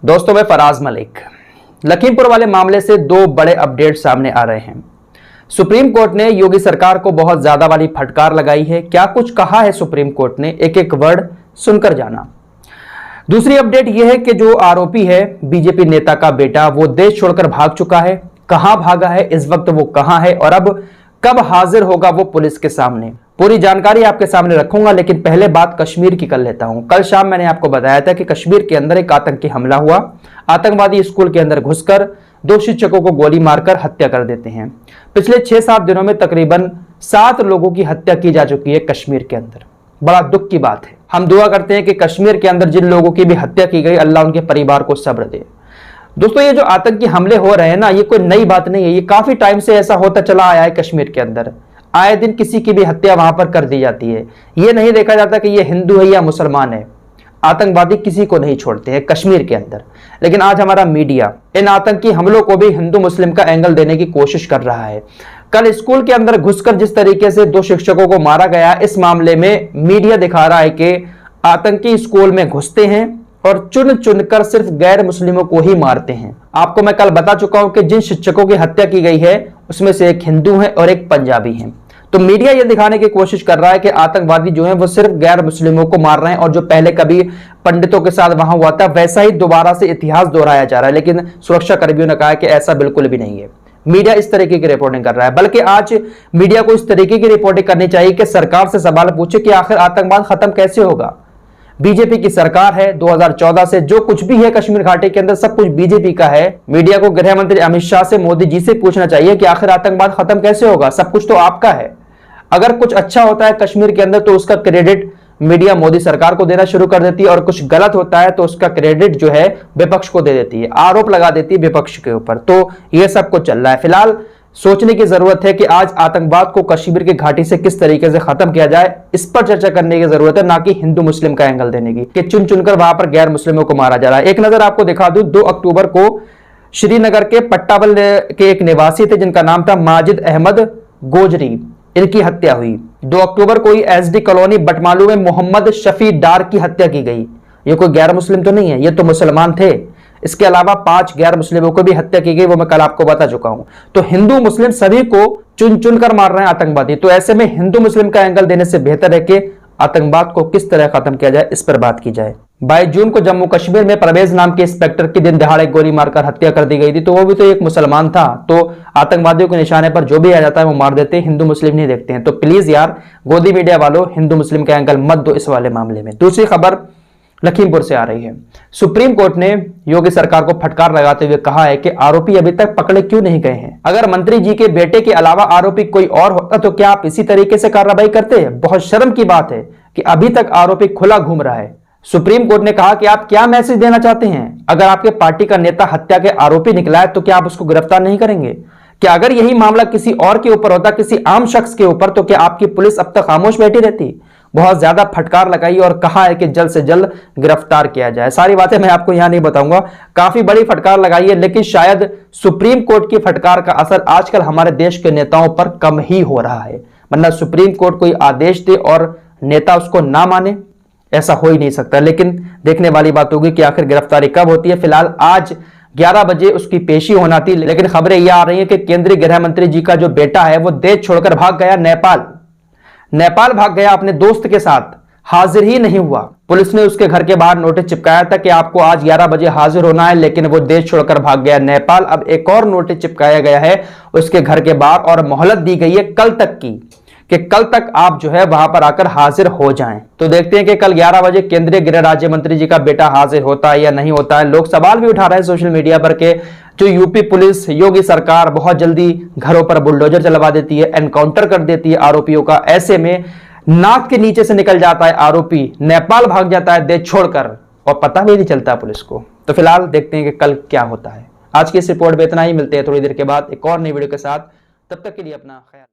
दोस्तों, मैं फराज मलिक। लखीमपुर वाले मामले से दो बड़े अपडेट सामने आ रहे हैं। सुप्रीम कोर्ट ने योगी सरकार को बहुत ज्यादा वाली फटकार लगाई है। क्या कुछ कहा है सुप्रीम कोर्ट ने, एक एक वर्ड सुनकर जाना। दूसरी अपडेट यह है कि जो आरोपी है बीजेपी नेता का बेटा, वो देश छोड़कर भाग चुका है। कहां भागा है, इस वक्त वो कहां है और अब कब हाजिर होगा वो पुलिस के सामने, पूरी जानकारी आपके सामने रखूंगा। लेकिन पहले बात कश्मीर की कर लेता हूं। कल शाम मैंने आपको बताया था कि कश्मीर के अंदर एक आतंकी हमला हुआ। आतंकवादी स्कूल के अंदर घुसकर दो शिक्षकों को गोली मारकर हत्या कर देते हैं। पिछले 6-7 दिनों में तकरीबन 7 लोगों की हत्या की जा चुकी है कश्मीर के अंदर। बड़ा दुख की बात है। हम दुआ करते हैं कि कश्मीर के अंदर जिन लोगों की भी हत्या की गई, अल्लाह उनके परिवार को सब्र दे। दोस्तों, ये जो आतंकी हमले हो रहे हैं ना, ये कोई नई बात नहीं है। ये काफी टाइम से ऐसा होता चला आया है कश्मीर के अंदर। आए दिन किसी की भी हत्या वहां पर कर दी जाती है। ये नहीं देखा जाता कि ये हिंदू है या मुसलमान है। आतंकवादी किसी को नहीं छोड़ते हैं कश्मीर के अंदर। लेकिन आज हमारा मीडिया इन आतंकी हमलों को भी हिंदू मुस्लिम का एंगल देने की कोशिश कर रहा है। कल स्कूल के अंदर घुसकर जिस तरीके से 2 शिक्षकों को मारा गया, इस मामले में मीडिया दिखा रहा है कि आतंकी स्कूल में घुसते हैं और चुन चुनकर सिर्फ गैर मुस्लिमों को ही मारते हैं। आपको मैं कल बता चुका हूं कि जिन शिक्षकों की हत्या की गई है उसमें से एक हिंदू है और एक पंजाबी है। तो मीडिया यह दिखाने की कोशिश कर रहा है कि आतंकवादी जो है वो सिर्फ गैर मुस्लिमों को मार रहे हैं और जो पहले कभी पंडितों के साथ वहां हुआ था वैसा ही दोबारा से इतिहास दोहराया जा रहा है। लेकिन सुरक्षा कर्मियों ने कहा कि ऐसा बिल्कुल भी नहीं है। मीडिया इस तरीके की रिपोर्टिंग कर रहा है। बल्कि आज मीडिया को इस तरीके की रिपोर्टिंग करनी चाहिए कि सरकार से सवाल पूछे कि आखिर आतंकवाद खत्म कैसे होगा। बीजेपी की सरकार है, 2014 से जो कुछ भी है कश्मीर घाटी के अंदर सब कुछ बीजेपी का है। मीडिया को गृह मंत्री अमित शाह से, मोदी जी से पूछना चाहिए कि आखिर आतंकवाद खत्म कैसे होगा। सब कुछ तो आपका है। अगर कुछ अच्छा होता है कश्मीर के अंदर तो उसका क्रेडिट मीडिया मोदी सरकार को देना शुरू कर देती है, और कुछ गलत होता है तो उसका क्रेडिट जो है विपक्ष को दे देती है, आरोप लगा देती है विपक्ष के ऊपर। तो यह सब कुछ चल रहा है। फिलहाल सोचने की जरूरत है कि आज आतंकवाद को कश्मीर की घाटी से किस तरीके से खत्म किया जाए, इस पर चर्चा करने की जरूरत है, ना कि हिंदू मुस्लिम का एंगल देने की कि चुन चुनकर वहां पर गैर मुस्लिमों को मारा जा रहा है। एक नजर आपको दिखा दूं, 2 अक्टूबर को श्रीनगर के पट्टाबल के एक निवासी थे जिनका नाम था माजिद अहमद गोजरी, इनकी हत्या हुई। 2 अक्टूबर को ही एसडी कॉलोनी बटमालू में मोहम्मद शफी डार की हत्या की गई। ये कोई गैर मुस्लिम तो नहीं है, ये तो मुसलमान थे। इसके अलावा 5 गैर मुस्लिमों को भी हत्या की गई, वो मैं कल आपको बता चुका हूं। तो हिंदू मुस्लिम सभी को चुन चुन कर मार रहे हैं आतंकवादी। तो ऐसे में हिंदू मुस्लिम का एंगल देने से बेहतर है कि आतंकवाद को किस तरह खत्म किया जाए, इस पर बात की जाए। 22 जून को जम्मू कश्मीर में परवेज नाम के इंस्पेक्टर की दिन दहाड़े गोली मारकर हत्या कर दी गई थी। तो वो भी तो एक मुसलमान था। तो आतंकवादियों के निशाने पर जो भी आ जाता है वो मार देते हैं, हिंदू मुस्लिम नहीं देखते हैं। तो प्लीज यार गोदी मीडिया वालों, हिंदू मुस्लिम का एंगल मत दो इस वाले मामले में। दूसरी खबर लखीमपुर से आ रही है। सुप्रीम कोर्ट ने योगी सरकार को फटकार लगाते हुए कहा है कि आरोपी अभी तक पकड़े क्यों नहीं गए हैं। अगर मंत्री जी के बेटे के अलावा आरोपी कोई और होता तो क्या आप इसी तरीके से कार्रवाई करते? बहुत शर्म की बात है कि अभी तक आरोपी खुला घूम रहा है। सुप्रीम कोर्ट ने कहा कि आप क्या मैसेज देना चाहते हैं? अगर आपके पार्टी का नेता हत्या के आरोपी निकला है तो क्या आप उसको गिरफ्तार नहीं करेंगे? क्या अगर यही मामला किसी और के ऊपर होता, किसी आम शख्स के ऊपर, तो क्या आपकी पुलिस अब तक खामोश बैठी रहती? बहुत ज्यादा फटकार लगाई और कहा है कि जल्द से जल्द गिरफ्तार किया जाए। सारी बातें मैं आपको यहां नहीं बताऊंगा, काफी बड़ी फटकार लगाई है। लेकिन शायद सुप्रीम कोर्ट की फटकार का असर आजकल हमारे देश के नेताओं पर कम ही हो रहा है। वरना सुप्रीम कोर्ट कोई आदेश दे और नेता उसको ना माने, ऐसा हो ही नहीं सकता। लेकिन देखने वाली बात होगी कि आखिर गिरफ्तारी कब होती है। फिलहाल आज 11 बजे उसकी पेशी होना थी। लेकिन खबरें यह आ रही है कि केंद्रीय गृह मंत्री जी का जो बेटा है वो देश छोड़कर भाग गया नेपाल भाग गया अपने दोस्त के साथ, हाजिर ही नहीं हुआ। पुलिस ने उसके घर के बाहर नोटिस चिपकाया था कि आपको आज 11 बजे हाजिर होना है, लेकिन वो देश छोड़कर भाग गया नेपाल। अब एक और नोटिस चिपकाया गया है उसके घर के बाहर और मोहलत दी गई है कल तक की, कि कल तक आप जो है वहां पर आकर हाजिर हो जाएं। तो देखते हैं कि कल 11 बजे केंद्रीय गृह राज्य मंत्री जी का बेटा हाजिर होता है या नहीं होता है। लोग सवाल भी उठा रहे हैं सोशल मीडिया पर कि जो यूपी पुलिस, योगी सरकार बहुत जल्दी घरों पर बुलडोजर चलवा देती है, एनकाउंटर कर देती है आरोपियों का। ऐसे में नाक के नीचे से निकल जाता है आरोपी, नेपाल भाग जाता है देश छोड़कर और पता भी नहीं चलता पुलिस को। तो फिलहाल देखते हैं कि कल क्या होता है। आज की इस रिपोर्ट में इतना ही। मिलते हैं थोड़ी देर के बाद एक और नई वीडियो के साथ। तब तक के लिए अपना ख्याल।